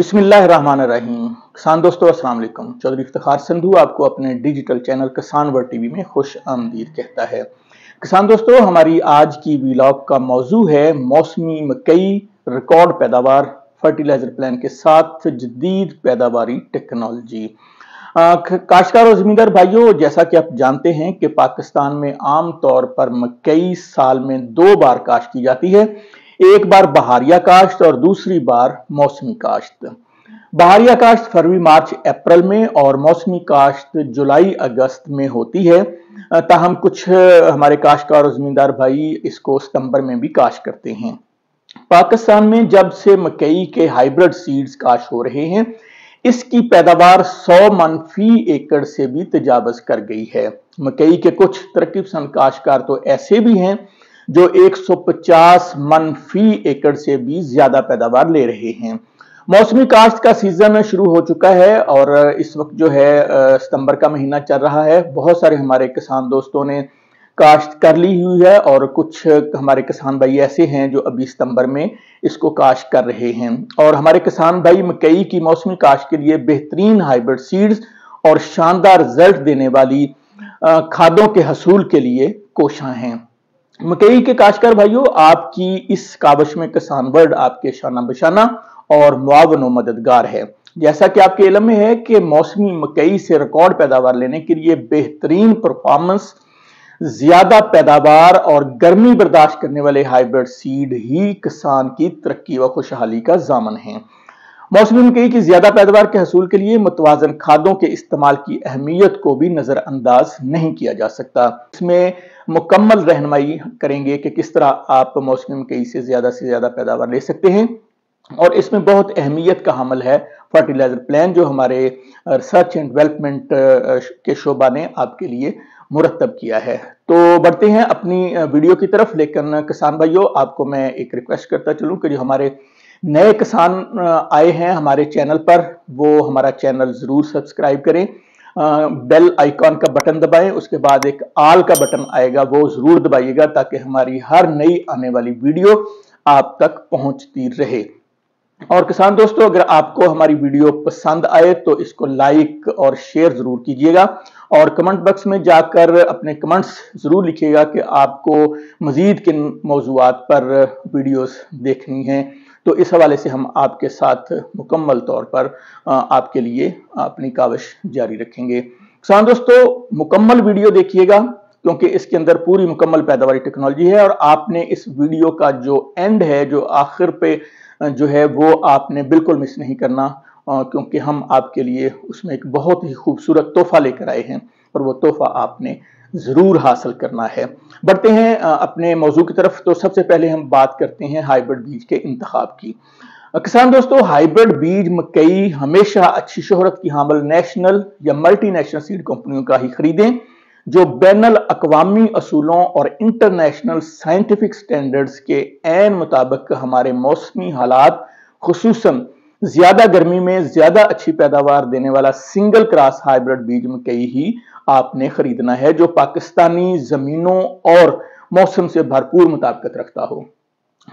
बिस्मिल्लाहिर्रहमानिर्रहीम। किसान दोस्तों अस्सलाम वालेकुम। चौधरी इफ्तिखार संधू आपको अपने डिजिटल चैनल किसान वर्ल्ड टीवी में खुश आमदीद कहता है। किसान दोस्तों, हमारी आज की व्लॉग का मौजू है मौसमी मकई रिकॉर्ड पैदावार फर्टिलाइजर प्लान के साथ जदीद पैदावारी टेक्नोलॉजी। काश्तकार और जमींदार भाइयों, जैसा कि आप जानते हैं कि पाकिस्तान में आम तौर पर मकई साल में 2 बार काश्त की जाती है। एक बार बहारिया काश्त और दूसरी बार मौसमी काश्त। बहारिया काश्त फरवरी मार्च अप्रैल में और मौसमी काश्त जुलाई अगस्त में होती है। ताहम कुछ हमारे काश्तकार और जमींदार भाई इसको सितंबर में भी काश्त करते हैं। पाकिस्तान में जब से मकई के हाइब्रिड सीड्स काश्त हो रहे हैं, इसकी पैदावार 100 मन फी एकड़ से भी तजावज कर गई है। मकई के कुछ तरक्की पसंद काश्तकार तो ऐसे भी हैं जो 150 मन फी एकड़ से भी ज्यादा पैदावार ले रहे हैं। मौसमी काश्त का सीजन शुरू हो चुका है और इस वक्त जो है सितंबर का महीना चल रहा है। बहुत सारे हमारे किसान दोस्तों ने काश्त कर ली हुई है और कुछ हमारे किसान भाई ऐसे हैं जो अभी सितंबर में इसको काश्त कर रहे हैं। और हमारे किसान भाई मकई की मौसमी काश्त के लिए बेहतरीन हाइब्रिड सीड्स और शानदार रिजल्ट देने वाली खादों के हसूल के लिए कोशां हैं। मकई के काश्तकार भाइयों, आपकी इस काविश में किसान वर्ल्ड आपके शाना बशाना और मुआवन व मददगार है। जैसा कि आपके इल्म में है कि मौसमी मकई से रिकॉर्ड पैदावार लेने के लिए बेहतरीन परफॉर्मेंस, ज्यादा पैदावार और गर्मी बर्दाश्त करने वाले हाइब्रिड सीड ही किसान की तरक्की व खुशहाली का ज़ामन है। मौसमी मकई की ज्यादा पैदावार के हसूल के लिए मुतवाजन खादों के इस्तेमाल की अहमियत को भी नजरअंदाज नहीं किया जा सकता। इसमें मुकम्मल रहनुमाई करेंगे कि किस तरह आप मौसमी मकई से ज्यादा पैदावार ले सकते हैं। और इसमें बहुत अहमियत का हमल है फर्टिलाइजर प्लान, जो हमारे रिसर्च एंड डेवलपमेंट के शोबा ने आपके लिए मुरतब किया है। तो बढ़ते हैं अपनी वीडियो की तरफ। लेकिन किसान भाइयों, आपको मैं एक रिक्वेस्ट करता चलूं कि जो हमारे नए किसान आए हैं हमारे चैनल पर, वो हमारा चैनल जरूर सब्सक्राइब करें, बेल आइकॉन का बटन दबाएं, उसके बाद एक आल का बटन आएगा वो जरूर दबाइएगा ताकि हमारी हर नई आने वाली वीडियो आप तक पहुंचती रहे। और किसान दोस्तों, अगर आपको हमारी वीडियो पसंद आए तो इसको लाइक और शेयर जरूर कीजिएगा और कमेंट बॉक्स में जाकर अपने कमेंट्स जरूर लिखिएगा कि आपको मजीद किन मौजूआत पर वीडियोस देखनी हैं। तो इस हवाले से हम आपके साथ मुकम्मल तौर पर आपके लिए अपनी काविश जारी रखेंगे। किसान दोस्तों, मुकम्मल वीडियो देखिएगा क्योंकि इसके अंदर पूरी मुकम्मल पैदावारी टेक्नोलॉजी है और आपने इस वीडियो का जो एंड है, जो आखिर पे जो है, वो आपने बिल्कुल मिस नहीं करना क्योंकि हम आपके लिए उसमें एक बहुत ही खूबसूरत तोहफा लेकर आए हैं और वो तोहफा आपने जरूर हासिल करना है। बढ़ते हैं अपने मौजू की तरफ। तो सबसे पहले हम बात करते हैं हाइब्रिड बीज के इंतखाब की। किसान दोस्तों, हाइब्रिड बीज मकई हमेशा अच्छी शोहरत की हामिल नेशनल या मल्टी नेशनल सीड कंपनियों का ही खरीदें जो बैनुल अक़वामी असूलों और इंटरनेशनल साइंटिफिक स्टैंडर्ड्स के ऐन मुताबिक हमारे मौसमी हालात, खुसूसन ज्यादा गर्मी में ज्यादा अच्छी पैदावार देने वाला सिंगल क्रॉस हाइब्रिड बीज मकई ही आपने खरीदना है जो पाकिस्तानी जमीनों और मौसम से भरपूर मुताबिकत रखता हो।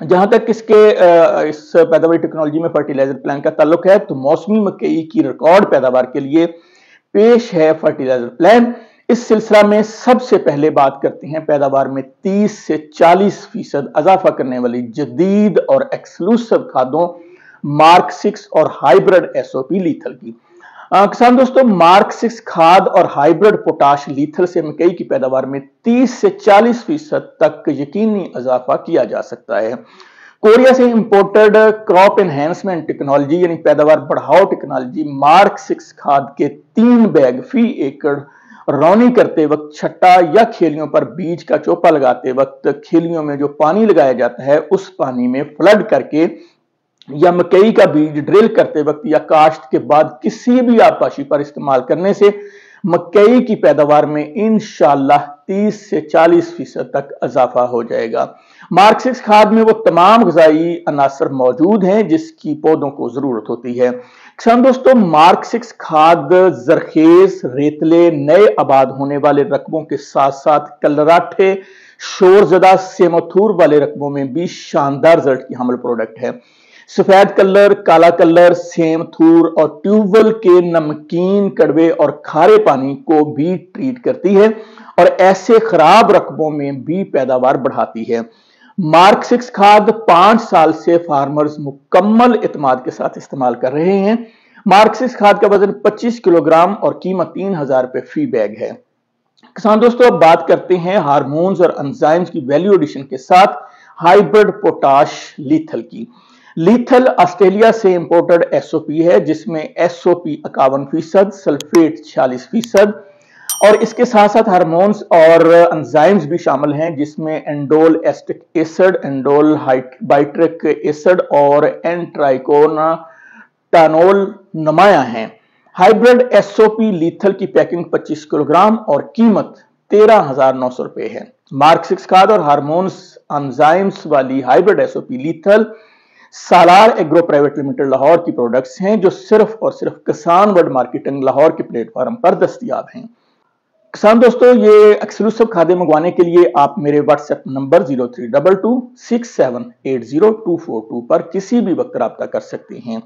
जहां तक इस पैदावारी टेक्नोलॉजी में फर्टिलाइजर प्लान का ताल्लुक है तो मौसमी मकई की रिकॉर्ड पैदावार के लिए पेश है फर्टिलाइजर प्लान। इस सिलसिला में सबसे पहले बात करते हैं पैदावार में 30 से 40% इजाफा करने वाली जदीद और एक्सक्लूसिव खादों मार्क 6 और हाइब्रिड एसओपी लीथल की। किसान दोस्तों, मार्क 6 खाद और हाइब्रिड पोटाश लीथल से मकई की पैदावार में 30 से 40% तक यकीनी इजाफा किया जा सकता है। कोरिया से इंपोर्टेड क्रॉप एनहेंसमेंट टेक्नोलॉजी यानी पैदावार बढ़ाओ टेक्नोलॉजी मार्क 6 खाद के 3 बैग फी एकड़ रौनी करते वक्त, छट्टा या खेलियों पर बीज का चोपा लगाते वक्त खेलियों में जो पानी लगाया जाता है उस पानी में फ्लड करके या मकई का बीज ड्रिल करते वक्त या काश्त के बाद किसी भी आबपाशी पर इस्तेमाल करने से मकई की पैदावार में इंशाअल्लाह 30 से 40% तक इजाफा हो जाएगा। मार्क 6 खाद में वो तमाम ग़िज़ाई अनासर मौजूद हैं जिसकी पौधों को जरूरत होती है। किसान दोस्तों, मार्क 6 खाद जरखेज, रेतले, नए आबाद होने वाले रकबों के साथ साथ कलराठे, शोरजदा, सेमोथूर वाले रकबों में भी शानदार रिजल्ट की हामिल प्रोडक्ट है। सफेद कलर, काला कलर, सेम थूर और ट्यूबवेल के नमकीन, कड़वे और खारे पानी को भी ट्रीट करती है और ऐसे खराब रकबों में भी पैदावार बढ़ाती है। मार्क 6 खाद 5 साल से फार्मर्स मुकम्मल इत्मीनान के साथ इस्तेमाल कर रहे हैं। मार्क 6 खाद का वजन 25 किलोग्राम और कीमत 3000 रुपए फी बैग है। किसान दोस्तों, अब बात करते हैं हार्मोन्स और एंजाइम्स की वैल्यू एडिशन के साथ हाइब्रिड पोटाश लीथल की। लीथल ऑस्ट्रेलिया से इंपोर्टेड एसओपी है, जिसमें एसओपी 51%, सल्फेट 46% और इसके साथ साथ हार्मोन्स और एंजाइम्स भी शामिल हैं, जिसमें एंडोल एस्टिक एसिड, एंडोल बाइट्रिक एसिड और एंट्राइकोनाटानोल नुमाया हैं। हाइब्रिड एसओपी लीथल की पैकिंग 25 किलोग्राम और कीमत 13,900 रुपए है। मार्क 6 खाद और हार्मोन्स एंजाइम्स वाली हाइब्रिड एसओपी लीथल सालार एग्रो प्राइवेट लिमिटेड लाहौर की प्रोडक्ट्स हैं, जो सिर्फ और सिर्फ किसान वर्ल्ड मार्केटिंग लाहौर के प्लेटफॉर्म पर दस्तयाब हैं। किसान दोस्तों, ये एक्सक्लूसिव खादें मंगवाने के लिए आप मेरे व्हाट्सएप नंबर 03226780 पर किसी भी वक्त राब्ता कर सकते हैं।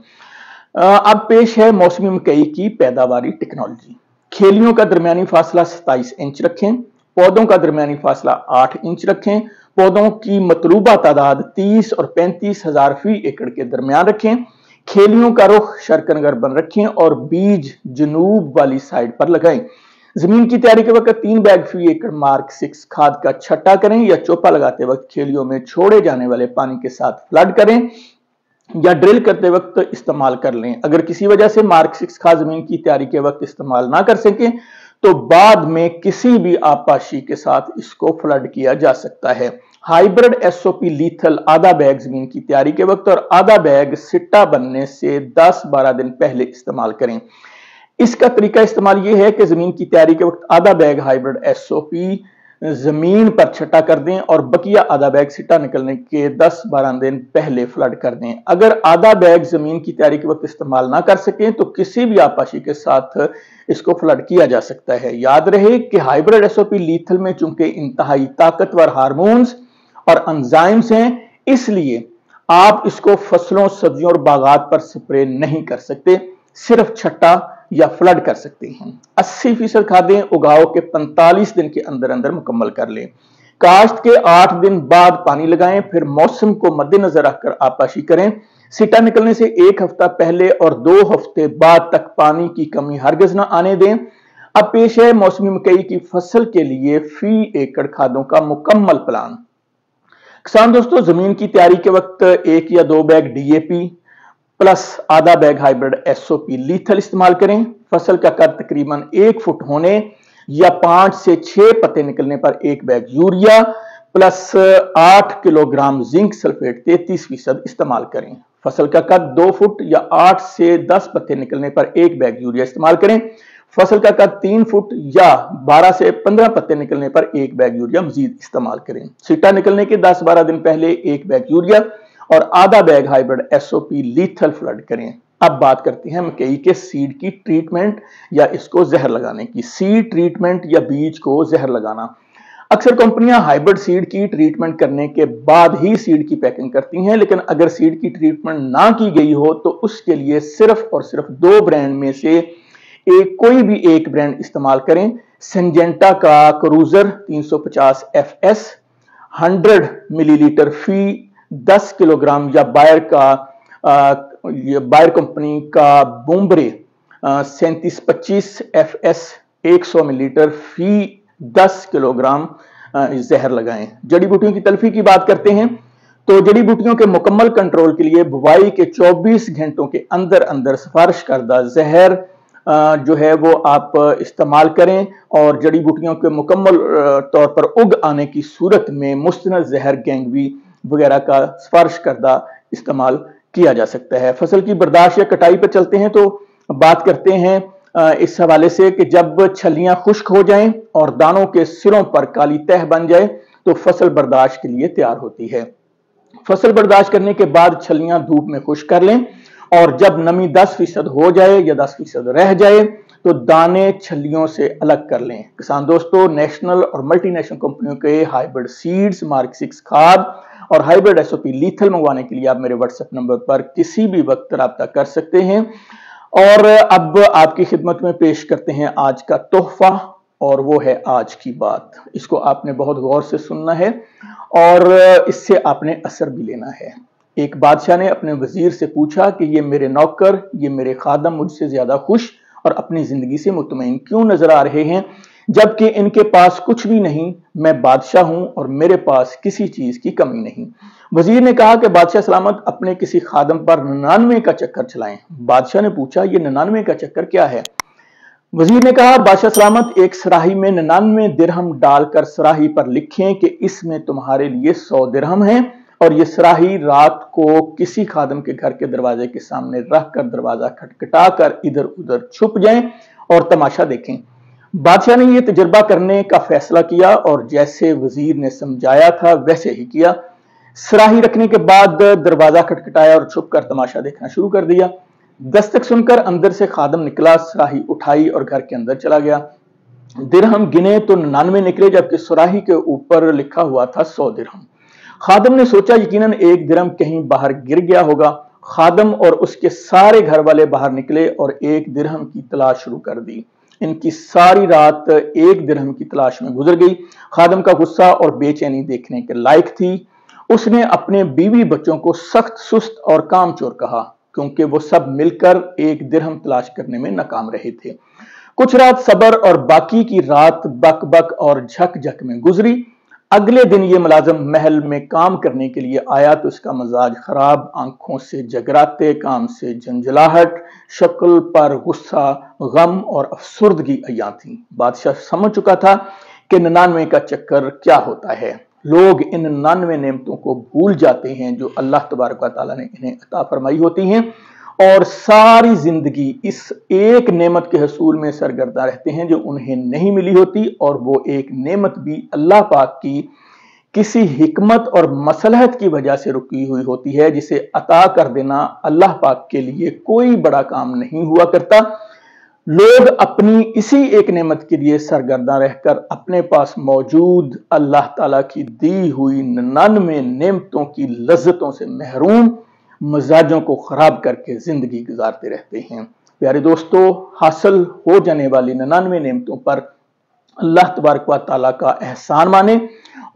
अब पेश है मौसमी मकई की पैदावारी टेक्नोलॉजी। खेलियों का दरमियानी फासला 27 इंच रखें, पौधों का दरमियानी फासला 8 इंच रखें, पौधों की मतलूबा तादाद 30 और 35 हजार फी एकड़ के दरमियान रखें, खेलियों का रुख शर्कनगर रखें और बीज जनूब वाली साइड पर लगाएं। जमीन की तैयारी के वक्त 3 बैग फी एकड़ मार्क 6 खाद का छट्टा करें या चोपा लगाते वक्त खेलियों में छोड़े जाने वाले पानी के साथ फ्लड करें या ड्रिल करते वक्त इस्तेमाल कर लें। अगर किसी वजह से मार्क 6 खाद जमीन की तैयारी के वक्त इस्तेमाल ना कर सके तो बाद में किसी भी आपाशी के साथ इसको फ्लड किया जा सकता है। हाइब्रिड एसओपी लीथल आधा बैग जमीन की तैयारी के वक्त और आधा बैग सिट्टा बनने से 10-12 दिन पहले इस्तेमाल करें। इसका तरीका इस्तेमाल यह है कि जमीन की तैयारी के वक्त आधा बैग हाइब्रिड एसओपी जमीन पर छटा कर दें और बकिया आधा बैग सिट्टा निकलने के 10-12 दिन पहले फ्लड कर दें। अगर आधा बैग जमीन की तैयारी के वक्त इस्तेमाल ना कर सकें तो किसी भी आपाशी के साथ इसको फ्लड किया जा सकता है। याद रहे कि हाइब्रिड एसओपी लीथल में चूंकि इंतहाई ताकतवर हार्मोन्स और एंजाइम्स हैं, इसलिए आप इसको फसलों, सब्जियों और बागात पर स्प्रे नहीं कर सकते, सिर्फ छट्टा या फ्लड कर सकते हैं। 80% खादें उगाव के 45 दिन के अंदर अंदर मुकम्मल कर लें। काश्त के 8 दिन बाद पानी लगाएं, फिर मौसम को मद्देनजर रखकर आपाशी करें। सिट्टा निकलने से 1 हफ्ता पहले और 2 हफ्ते बाद तक पानी की कमी हरगिज न आने दें। अब पेश है मौसमी मकई की फसल के लिए फी एकड़ खादों का मुकम्मल प्लान। किसान दोस्तों, जमीन की तैयारी के वक्त 1 या 2 बैग डीएपी प्लस आधा बैग हाइब्रिड एसओपी लीथल इस्तेमाल करें। फसल का कद तकरीबन 1 फुट होने या 5 से 6 पत्ते निकलने पर 1 bag urea plus 8 kilogram zinc sulphate 33% इस्तेमाल करें। फसल का कद 2 फुट या 8 से 10 पत्ते निकलने पर 1 बैग यूरिया इस्तेमाल करें। फसल का कद 3 फुट या 12 से 15 पत्ते निकलने पर 1 बैग यूरिया मजीद इस्तेमाल करें। सिट्टा निकलने के 10-12 दिन पहले 1 बैग यूरिया और आधा bag hybrid SOP lethal flood करें। अब बात करते हैं मकई के सीड की ट्रीटमेंट या इसको जहर लगाने की। सीड ट्रीटमेंट या बीज को जहर लगाना। अक्सर कंपनियां हाइब्रिड सीड की ट्रीटमेंट करने के बाद ही सीड की पैकिंग करती हैं, लेकिन अगर सीड की ट्रीटमेंट ना की गई हो तो उसके लिए सिर्फ और सिर्फ 2 ब्रांड में से कोई भी एक ब्रांड इस्तेमाल करें। सिंजेंटा का क्रूजर 350 FS 100 मिलीलीटर फी 10 किलोग्राम या बायर कंपनी का बूमरे 3725 FS 100 मिलीलीटर फी 10 किलोग्राम जहर लगाएं। जड़ी बूटियों की तलफी की बात करते हैं तो जड़ी बूटियों के मुकम्मल कंट्रोल के लिए बुवाई के 24 घंटों के अंदर अंदर सिफारिश करदा जहर जो है वो आप इस्तेमाल करें और जड़ी बूटियों के मुकम्मल तौर पर उग आने की सूरत में मुस्तनद जहर गैंगवी वगैरह का सिफारिश करदा इस्तेमाल किया जा सकता है। फसल की बर्दाश्त या कटाई पर चलते हैं तो बात करते हैं इस हवाले से कि जब छलियां खुश्क हो जाएं और दानों के सिरों पर काली तह बन जाए तो फसल बर्दाश्त के लिए तैयार होती है। फसल बर्दाश्त करने के बाद छलियां धूप में खुश्क कर लें और जब नमी 10% हो जाए या 10% रह जाए तो दाने छलियों से अलग कर लें। किसान दोस्तों, नेशनल और मल्टीनेशनल कंपनियों के हाइब्रिड सीड्स, मार्क 6 खाद और हाइब्रिड SOP लीथल मंगवाने के लिए आप मेरे व्हाट्सएप नंबर पर किसी भी वक्त राब्ता कर सकते हैं। और अब आपकी खिदमत में पेश करते हैं आज का तोहफा, और वो है आज की बात। इसको आपने बहुत गौर से सुनना है और इससे आपने असर भी लेना है। एक बादशाह ने अपने वजीर से पूछा कि ये मेरे नौकर, ये मेरे खादम मुझसे ज्यादा खुश और अपनी जिंदगी से मुतमईन क्यों नजर आ रहे हैं, जबकि इनके पास कुछ भी नहीं। मैं बादशाह हूं और मेरे पास किसी चीज की कमी नहीं। वजीर ने कहा कि बादशाह सलामत अपने किसी खादम पर 99 का चक्कर चलाएं। बादशाह ने पूछा, ये 99 का चक्कर क्या है? वजीर ने कहा, बादशाह सलामत एक सराही में 99 दिरहम डालकर सराही पर लिखें कि इसमें तुम्हारे लिए 100 दिरहम है, और ये सराही रात को किसी खादम के घर के दरवाजे के सामने रखकर दरवाजा खटखटाकर इधर उधर छुप जाएं और तमाशा देखें। बादशाह ने यह तजर्बा करने का फैसला किया और जैसे वजीर ने समझाया था वैसे ही किया। सराही रखने के बाद दरवाजा खटखटाया और छुपकर तमाशा देखना शुरू कर दिया। दस्तक सुनकर अंदर से खादम निकला, सराही उठाई और घर के अंदर चला गया। दिरहम गिने तो 99 निकले, जबकि सराही के ऊपर लिखा हुआ था 100 दिरहम। खादम ने सोचा यकीनन एक दिरहम कहीं बाहर गिर गया होगा। खादम और उसके सारे घर वाले बाहर निकले और एक दिरहम की तलाश शुरू कर दी। इनकी सारी रात एक दिरहम की तलाश में गुजर गई। खादम का गुस्सा और बेचैनी देखने के लायक थी। उसने अपने बीवी बच्चों को सख्त सुस्त और कामचोर कहा, क्योंकि वो सब मिलकर एक दिरहम तलाश करने में नाकाम रहे थे। कुछ रात सबर और बाकी की रात बक बक और झक झक में गुजरी। अगले दिन ये मुलाजिम महल में काम करने के लिए आया तो इसका मजाज खराब, आंखों से जगराते, काम से झंझलाहट, शक्ल पर गुस्सा, गम और अफसुर्दगी अया थी। बादशाह समझ चुका था कि 99 का चक्कर क्या होता है। लोग इन 99 नेमतों को भूल जाते हैं जो अल्लाह तबारक व तआला ने इन्हें अता फरमाई होती हैं, और सारी जिंदगी इस एक नेमत के हसूल में सरगर्दा रहते हैं जो उन्हें नहीं मिली होती। और वो एक नेमत भी अल्लाह पाक की किसी हिकमत और मसलहत की वजह से रुकी हुई होती है, जिसे अता कर देना अल्लाह पाक के लिए कोई बड़ा काम नहीं हुआ करता। लोग अपनी इसी एक नेमत के लिए सरगर्दा रहकर अपने पास मौजूद अल्लाह ताला की दी हुई 99 नेमतों की लज्जतों से महरूम, मजाजों को खराब करके जिंदगी गुजारते रहते हैं। प्यारे दोस्तों, हासिल हो जाने वाली 99 नेमतों पर अल्लाह तबारक व तआला का एहसान माने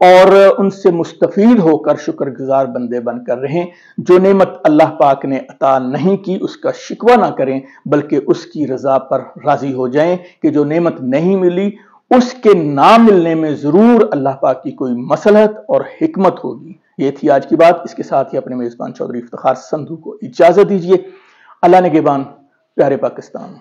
और उनसे मुस्तफीद होकर शुक्रगुजार बंदे बनकर रहें। जो नेमत अल्लाह पाक ने अता नहीं की उसका शिकवा ना करें, बल्कि उसकी रजा पर राजी हो जाएं कि जो नेमत नहीं मिली उसके ना मिलने में जरूर अल्लाह पाक की कोई मसलहत और हिकमत होगी। ये थी आज की बात। इसके साथ ही अपने मेजबान चौधरी इफ्तिखार संधू को इजाजत दीजिए। अल्लाह ने गेबान, प्यारे पाकिस्तान।